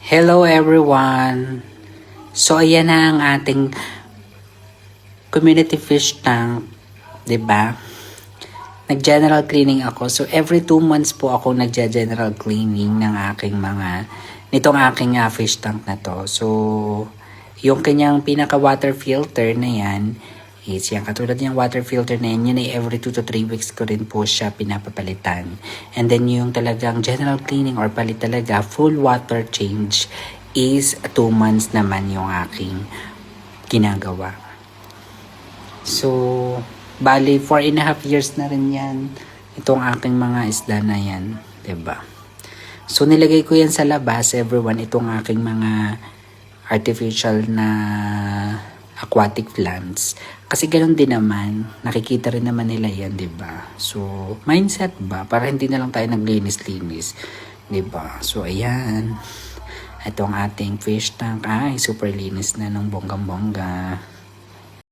Hello everyone! So ayan na ang ating community fish tank, 'di ba? Nag-general cleaning ako. So every 2 months po ako nagja-general cleaning ng nitong aking fish tank na to. So yung kanyang pinaka water filter na yan is yan, katulad yung water filter na yan, yun ay every 2 to 3 weeks ko rin po siya pinapapalitan. And then yung talagang general cleaning or palit talaga, full water change is 2 months naman yung aking ginagawa. So, bali 4.5 years na rin yan, itong aking mga isda na yan, 'di ba? So, nilagay ko yan sa labas, everyone, itong aking mga artificial na aquatic plants. Kasi ganoon din naman, nakikita rin naman nila yan, 'di ba? So, mindset ba para hindi na lang tayo naglinis-linis, 'di ba? So, ayan. Ito ang ating fish tank. Ay, super linis na ng bonggang-bongga.